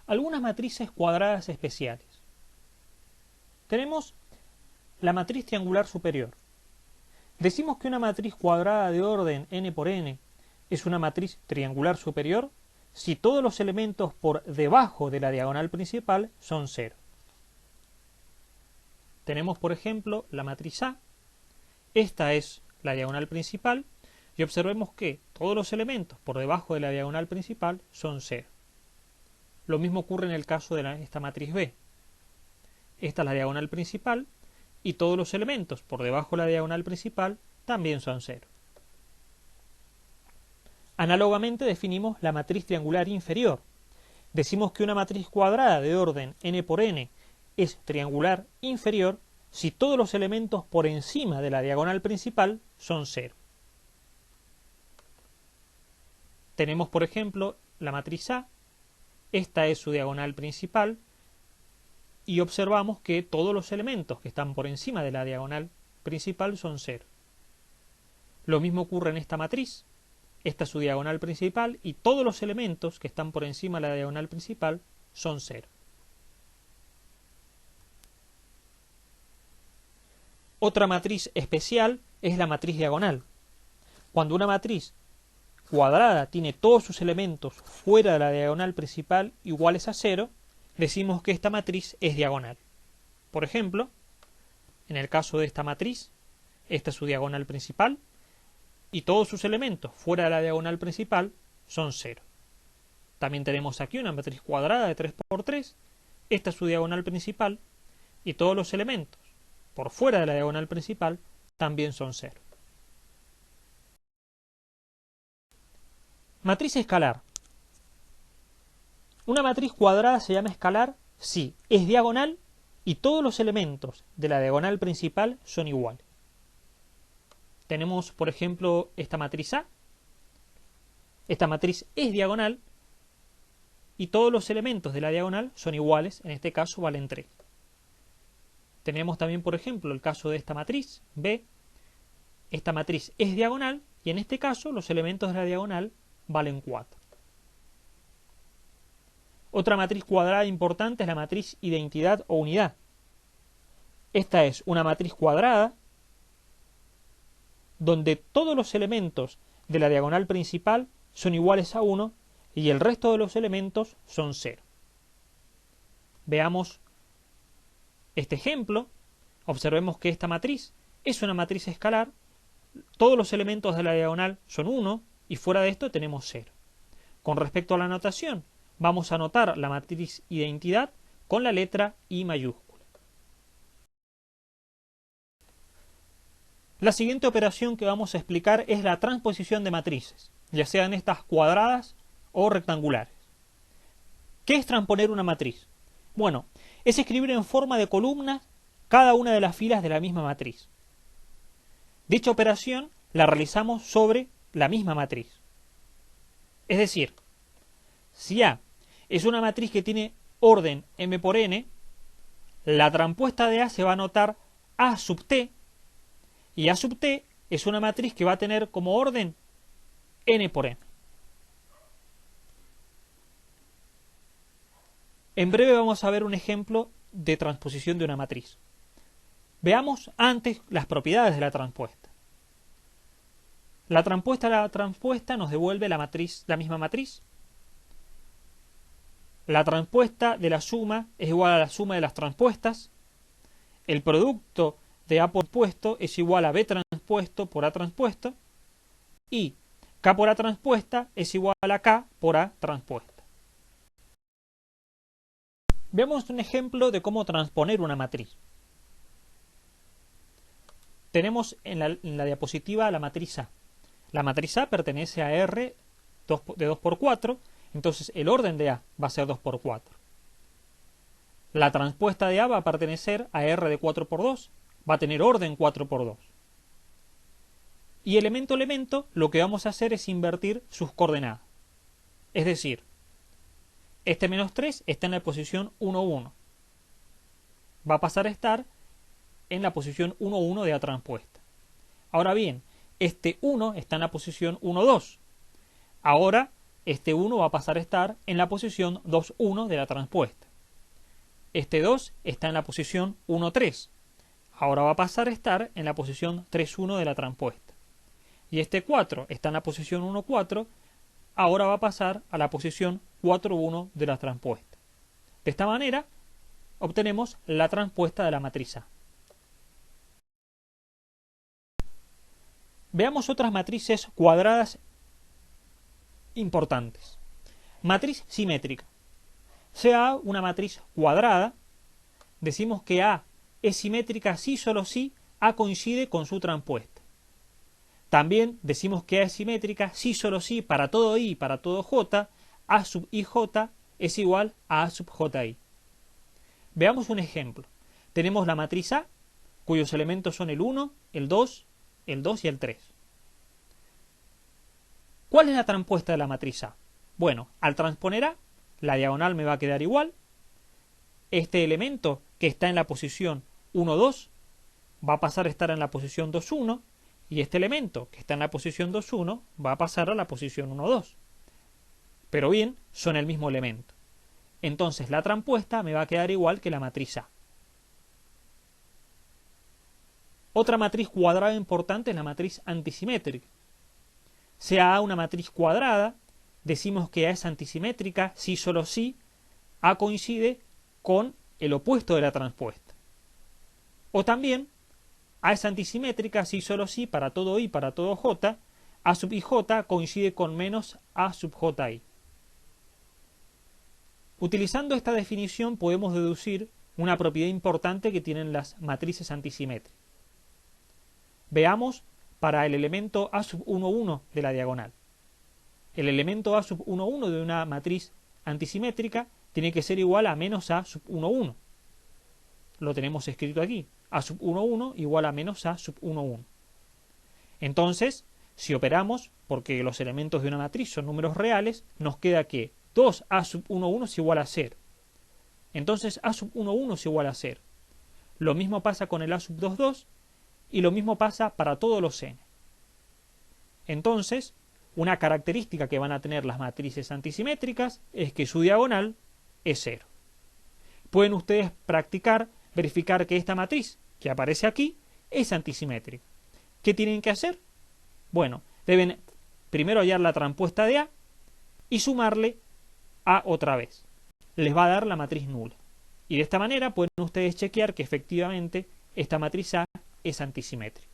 algunas matrices cuadradas especiales. Tenemos la matriz triangular superior. Decimos que una matriz cuadrada de orden n por n es una matriz triangular superior si todos los elementos por debajo de la diagonal principal son 0. Tenemos, por ejemplo, la matriz A. Esta es la diagonal principal y observemos que todos los elementos por debajo de la diagonal principal son 0. Lo mismo ocurre en el caso de esta matriz B. Esta es la diagonal principal y todos los elementos por debajo de la diagonal principal también son 0. Análogamente definimos la matriz triangular inferior. Decimos que una matriz cuadrada de orden n por n es triangular inferior si todos los elementos por encima de la diagonal principal son 0. Tenemos, por ejemplo, la matriz A. Esta es su diagonal principal y observamos que todos los elementos que están por encima de la diagonal principal son 0. Lo mismo ocurre en esta matriz. Esta es su diagonal principal y todos los elementos que están por encima de la diagonal principal son 0. Otra matriz especial es la matriz diagonal. Cuando una matriz cuadrada tiene todos sus elementos fuera de la diagonal principal iguales a 0, decimos que esta matriz es diagonal. Por ejemplo, en el caso de esta matriz, esta es su diagonal principal y todos sus elementos fuera de la diagonal principal son 0. También tenemos aquí una matriz cuadrada de 3 por 3, esta es su diagonal principal y todos los elementos por fuera de la diagonal principal también son 0. Matriz escalar. Una matriz cuadrada se llama escalar si es diagonal y todos los elementos de la diagonal principal son iguales. Tenemos, por ejemplo, esta matriz A. Esta matriz es diagonal y todos los elementos de la diagonal son iguales, en este caso valen 3. Tenemos también, por ejemplo, el caso de esta matriz B. Esta matriz es diagonal y en este caso los elementos de la diagonal valen 4. Otra matriz cuadrada importante es la matriz identidad o unidad. Esta es una matriz cuadrada donde todos los elementos de la diagonal principal son iguales a 1 y el resto de los elementos son 0. Veamos este ejemplo. Observemos que esta matriz es una matriz escalar, todos los elementos de la diagonal son 1 y fuera de esto tenemos 0. Con respecto a la notación, vamos a anotar la matriz identidad con la letra I mayúscula. La siguiente operación que vamos a explicar es la transposición de matrices, ya sean estas cuadradas o rectangulares. ¿Qué es transponer una matriz? Bueno, es escribir en forma de columnas cada una de las filas de la misma matriz. Dicha operación la realizamos sobre la misma matriz. Es decir, si A es una matriz que tiene orden m por n, la transpuesta de A se va a anotar A sub t, y A sub t es una matriz que va a tener como orden n por n. En breve vamos a ver un ejemplo de transposición de una matriz. Veamos antes las propiedades de la transpuesta. La transpuesta nos devuelve la misma matriz. La transpuesta de la suma es igual a la suma de las transpuestas. El producto de A por transpuesto es igual a B transpuesto por A transpuesto. Y K por A transpuesta es igual a K por A transpuesta. Veamos un ejemplo de cómo transponer una matriz. Tenemos en la diapositiva la matriz A. La matriz A pertenece a R de 2 por 4, entonces el orden de A va a ser 2 por 4. La transpuesta de A va a pertenecer a R de 4 por 2, va a tener orden 4 por 2. Y elemento a elemento lo que vamos a hacer es invertir sus coordenadas. Es decir, este menos 3 está en la posición 1, 1. Va a pasar a estar en la posición 1, 1 de A transpuesta. Ahora bien, este 1 está en la posición 1, 2. Ahora este 1 va a pasar a estar en la posición 2, 1 de la transpuesta. Este 2 está en la posición 1, 3. Ahora va a pasar a estar en la posición 3, 1 de la transpuesta. Y este 4 está en la posición 1, 4. Ahora va a pasar a la posición 4, 1 de la transpuesta. De esta manera obtenemos la transpuesta de la matriz A. Veamos otras matrices cuadradas importantes. Matriz simétrica. Sea A una matriz cuadrada, decimos que A es simétrica si solo si A coincide con su transpuesta. También decimos que A es simétrica si solo si para todo I y para todo J, A sub IJ es igual a A sub JI. Veamos un ejemplo. Tenemos la matriz A, cuyos elementos son el 1, el 2 y el 3. ¿Cuál es la transpuesta de la matriz A? Bueno, al transponer A, la diagonal me va a quedar igual. Este elemento que está en la posición 1, 2 va a pasar a estar en la posición 2, 1. Y este elemento que está en la posición 2, 1 va a pasar a la posición 1, 2. Pero bien, son el mismo elemento. Entonces la transpuesta me va a quedar igual que la matriz A. Otra matriz cuadrada importante es la matriz antisimétrica. Sea A una matriz cuadrada, decimos que A es antisimétrica si solo si A coincide con el opuesto de la transpuesta. O también A es antisimétrica si solo si para todo I y para todo J, A sub IJ coincide con menos A sub JI. Utilizando esta definición podemos deducir una propiedad importante que tienen las matrices antisimétricas. Veamos para el elemento A sub 1, 1 de la diagonal. El elemento A sub 1, 1 de una matriz antisimétrica tiene que ser igual a menos A sub 1, 1. Lo tenemos escrito aquí. A sub 1, 1 igual a menos A sub 1, 1. Entonces, si operamos, porque los elementos de una matriz son números reales, nos queda que 2A sub 1, 1 es igual a 0. Entonces A sub 1, 1 es igual a 0. Lo mismo pasa con el A sub 2, 2 y lo mismo pasa para todos los n. Entonces, una característica que van a tener las matrices antisimétricas es que su diagonal es 0. Pueden ustedes practicar, verificar que esta matriz que aparece aquí es antisimétrica. ¿Qué tienen que hacer? Bueno, deben primero hallar la transpuesta de A y sumarle A otra vez. Les va a dar la matriz nula. Y de esta manera pueden ustedes chequear que efectivamente esta matriz A es antisimétrica.